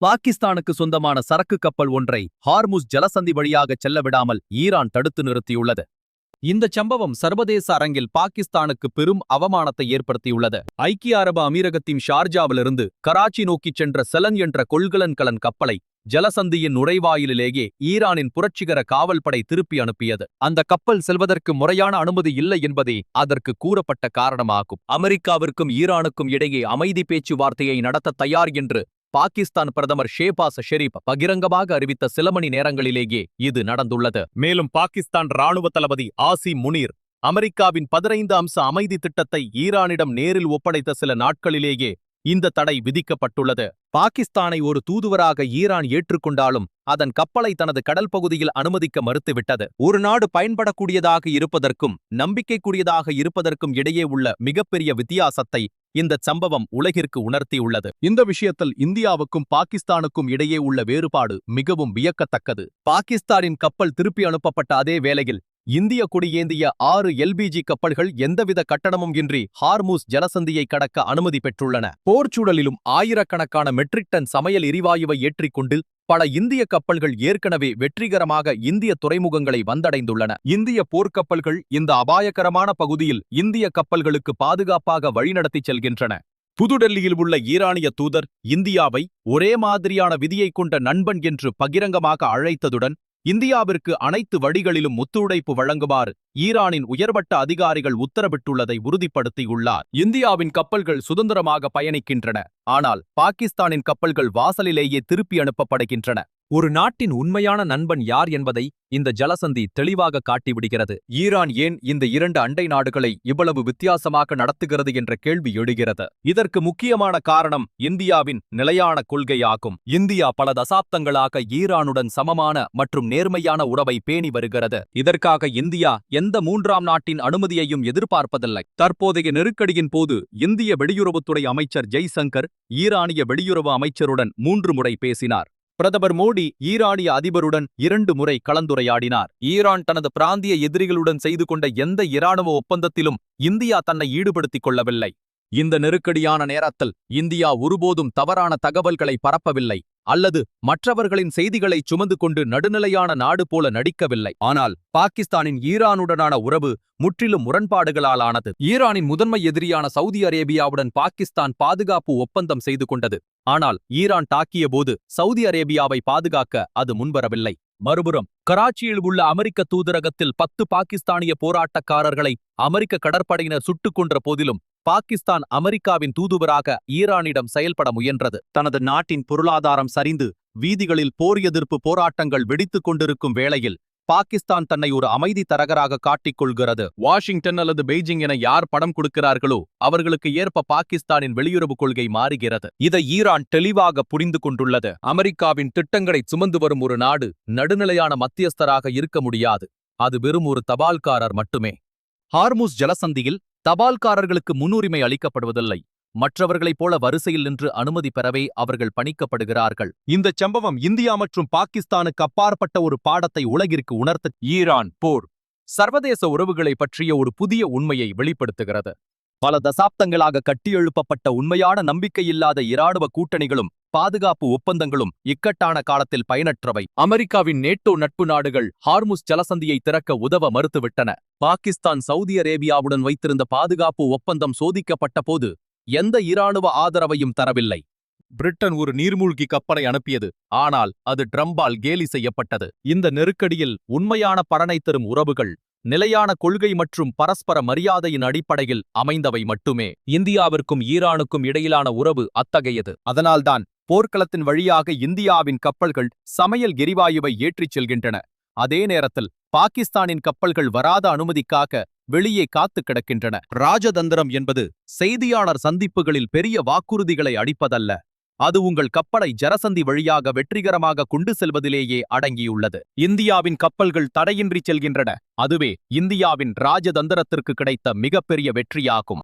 பாகிஸ்தானுக்கு சொந்தமான சரக்கு கப்பல் ஒன்றை ஹார்முஸ் ஜலசந்தி வழியாக செல்ல விடாமல் ஈரான் தடுத்து நிறுத்தியுள்ளது. இந்த சம்பவம் சர்வதேச அரங்கில் பாகிஸ்தானுக்கு பெரும் அவமானத்தை ஏற்படுத்தியுள்ளது. ஐக்கிய அரபு அமீரகத்தின் ஷார்ஜாவிலிருந்து கராச்சி நோக்கிச் சென்ற செலன் என்ற கொள்கலன் கப்பலை ஜலசந்தியின் நுழைவாயிலேயே ஈரானின் புரட்சிகர காவல்படை திருப்பி அனுப்பியது. அந்த கப்பல் செல்வதற்கு முறையான அனுமதி இல்லை என்பதே அதற்கு கூறப்பட்ட காரணமாகும். அமெரிக்காவிற்கும் ஈரானுக்கும் இடையே அமைதி பேச்சுவார்த்தையை நடத்த தயார் என்று பாகிஸ்தான் பிரதமர் ஷேபாஸ் ஷெரீப் பகிரங்கமாக அறிவித்த சில மணி நேரங்களிலேயே இது நடந்துள்ளது. மேலும் பாகிஸ்தான் ராணுவ தளபதி ஆசிம் முனீர் அமெரிக்காவின் 15 அம்ச அமைதி திட்டத்தை ஈரானிடம் நேரில் ஒப்படைத்த சில நாட்களிலேயே இந்த தடை விதிக்கப்பட்டுள்ளது. பாகிஸ்தானை ஒரு தூதுவராக ஈரான் ஏற்றுக்கொண்டாலும் அதன் கப்பலை தனது கடல் பகுதியில் அனுமதிக்க மறுத்துவிட்டது. ஒரு நாடு பயன்படக்கூடியதாக இருப்பதற்கும் நம்பிக்கைக்குரியதாக இருப்பதற்கும் இடையே உள்ள மிகப்பெரிய வித்தியாசத்தை இந்த சம்பவம் உலகிற்கு உணர்த்தியுள்ளது. இந்த விஷயத்தில் இந்தியாவுக்கும் பாகிஸ்தானுக்கும் இடையே உள்ள வேறுபாடு மிகவும் வியக்கத்தக்கது. பாகிஸ்தானின் கப்பல் திருப்பி அனுப்பப்பட்ட அதே வேளையில் இந்திய கொடியேந்திய 6 LPG கப்பல்கள் எந்தவித கட்டணமும் இன்றி ஹார்முஸ் ஜலசந்தியை கடக்க அனுமதி பெற்றுள்ளன. போர்ச்சூழலிலும் ஆயிரக்கணக்கான மெட்ரிக் டன் சமையல் எரிவாயுவை ஏற்றிக்கொண்டு பல இந்திய கப்பல்கள் ஏற்கனவே வெற்றிகரமாக இந்திய துறைமுகங்களை வந்தடைந்துள்ளன. இந்திய போர்க்கப்பல்கள் இந்த அபாயகரமான பகுதியில் இந்திய கப்பல்களுக்கு பாதுகாப்பாக வழிநடத்தி செல்கின்றன. புதுடெல்லியில் உள்ள ஈரானிய தூதர் இந்தியாவை ஒரே மாதிரியான விதியை கொண்ட நண்பன் என்று பகிரங்கமாக அழைத்ததுடன் இந்தியாவிற்கு அனைத்து வழிகளிலும் ஒத்துழைப்பு வழங்குமாறு ஈரானின் உயர்மட்ட அதிகாரிகள் உத்தரவிட்டுள்ளதை உறுதிப்படுத்தியுள்ளார். இந்தியாவின் கப்பல்கள் சுதந்திரமாக பயணிக்கின்றன. ஆனால் பாகிஸ்தானின் கப்பல்கள் வாசலிலேயே திருப்பி அனுப்பப்படுகின்றன. ஒரு நாட்டின் உண்மையான நண்பன் யார் என்பதை இந்த ஜலசந்தி தெளிவாக காட்டிவிடுகிறது. ஈரான் ஏன் இந்த 2 அண்டை நாடுகளை இவ்வளவு வித்தியாசமாக நடத்துகிறது என்ற கேள்வி எழுகிறது. இதற்கு முக்கியமான காரணம் இந்தியாவின் நிலையான கொள்கையாகும். இந்தியா பல தசாப்தங்களாக ஈரானுடன் சமமான மற்றும் நேர்மையான உறவை பேணி வருகிறது. இதற்காக இந்தியா எந்த 3ஆம் நாட்டின் அனுமதியையும் எதிர்பார்ப்பதில்லை. தற்போதைய நெருக்கடியின் போது இந்திய வெளியுறவுத்துறை அமைச்சர் ஜெய்சங்கர் ஈரானிய வெளியுறவு அமைச்சருடன் 3 முறை பேசினார். பிரதமர் மோடி ஈரானிய அதிபருடன் 2 முறை கலந்துரையாடினார். ஈரான் தனது பிராந்திய எதிரிகளுடன் செய்து கொண்ட எந்த இராணுவ ஒப்பந்தத்திலும் இந்தியா தன்னை ஈடுபடுத்திக் கொள்ளவில்லை. இந்த நெருக்கடியான நேரத்தில் இந்தியா ஒருபோதும் தவறான தகவல்களை பரப்பவில்லை அல்லது மற்றவர்களின் செய்திகளை சுமந்து கொண்டு நடுநிலையான நாடு போல நடிக்கவில்லை. ஆனால் பாகிஸ்தானின் ஈரானுடனான உறவு முற்றிலும் முரண்பாடுகளால் ஆனது. ஈரானின் முதன்மை எதிரியான சவுதி அரேபியாவுடன் பாகிஸ்தான் பாதுகாப்பு ஒப்பந்தம் செய்து கொண்டது. ஆனால் ஈரான் தாக்கிய போது சவுதி அரேபியாவை பாதுகாக்க அது முன்வரவில்லை. மறுபுறம் கராச்சியில் உள்ள அமெரிக்க தூதரகத்தில் 10 பாகிஸ்தானிய போராட்டக்காரர்களை அமெரிக்க கடற்படையினர் சுட்டுக் கொன்ற போதிலும் பாகிஸ்தான் அமெரிக்காவின் தூதுவராக ஈரானிடம் செயல்பட முயன்றது. தனது நாட்டின் பொருளாதாரம் சரிந்து வீதிகளில் போர் எதிர்ப்பு போராட்டங்கள் வெடித்துக் கொண்டிருக்கும் வேளையில் பாகிஸ்தான் தன்னை ஒரு அமைதி தரகராக காட்டிக்கொள்கிறது. வாஷிங்டன் அல்லது பெய்ஜிங் என யார் படம் கொடுக்கிறார்களோ அவர்களுக்கு ஏற்ப பாகிஸ்தானின் வெளியுறவு கொள்கை மாறுகிறது. இதை ஈரான் தெளிவாக புரிந்து கொண்டுள்ளது. அமெரிக்காவின் திட்டங்களை சுமந்து வரும் ஒரு நாடு நடுநிலையான மத்தியஸ்தராக இருக்க முடியாது. அது வெறும் ஒரு தபால்காரர் மட்டுமே. ஹார்முஸ் ஜலசந்தியில் தபால்காரர்களுக்கு முன்னுரிமை அளிக்கப்படுவதில்லை. மற்றவர்களைப் போல வரிசையில் நின்று அனுமதி பெறவே அவர்கள் பணிக்கப்படுகிறார்கள். இந்த சம்பவம் இந்தியா மற்றும் பாகிஸ்தானுக்கு அப்பாற்பட்ட ஒரு பாடத்தை உலகிற்கு உணர்த்த ஈரான் போர் சர்வதேச உறவுகளை பற்றிய ஒரு புதிய உண்மையை வெளிப்படுத்துகிறது. பல தசாப்தங்களாக கட்டியெழுப்பப்பட்ட உண்மையான நம்பிக்கையில்லாத இராணுவ கூட்டணிகளும் பாதுகாப்பு ஒப்பந்தங்களும் இக்கட்டான காலத்தில் பயனற்றவை. அமெரிக்காவின் நேட்டோ நட்பு நாடுகள் ஹார்முஸ் ஜலசந்தியை திறக்க உதவ மறுத்துவிட்டன. பாகிஸ்தான் சவுதி அரேபியாவுடன் வைத்திருந்த பாதுகாப்பு ஒப்பந்தம் சோதிக்கப்பட்ட போது எந்த இராணுவ ஆதரவையும் தரவில்லை. பிரிட்டன் ஒரு நீர்மூழ்கி கப்பலை அனுப்பியது. ஆனால் அது ட்ரம்பால் கேலி செய்யப்பட்டது. இந்த நெருக்கடியில் உண்மையான பலனை தரும் உறவுகள் நிலையான கொள்கை மற்றும் பரஸ்பர மரியாதையின் அடிப்படையில் அமைந்தவை மட்டுமே. இந்தியாவிற்கும் ஈரானுக்கும் இடையிலான உறவு அத்தகையது. அதனால்தான் போர்க்களத்தின் வழியாக இந்தியாவின் கப்பல்கள் சமையல் எரிவாயுவை ஏற்றிச் செல்கின்றன. அதே நேரத்தில் பாகிஸ்தானின் கப்பல்கள் வராத அனுமதிக்காக வெளியே காத்து கிடக்கின்றன. ராஜதந்திரம் என்பது செய்தியாளர் சந்திப்புகளில் பெரிய வாக்குறுதிகளை அளிப்பதல்ல. அது உங்கள் கப்பலை ஜலசந்தி வழியாக வெற்றிகரமாக கொண்டு செல்வதிலேயே அடங்கியுள்ளது. இந்தியாவின் கப்பல்கள் தடையின்றி செல்கின்றன. அதுவே இந்தியாவின் ராஜதந்திரத்திற்கு கிடைத்த மிகப்பெரிய வெற்றியாகும்.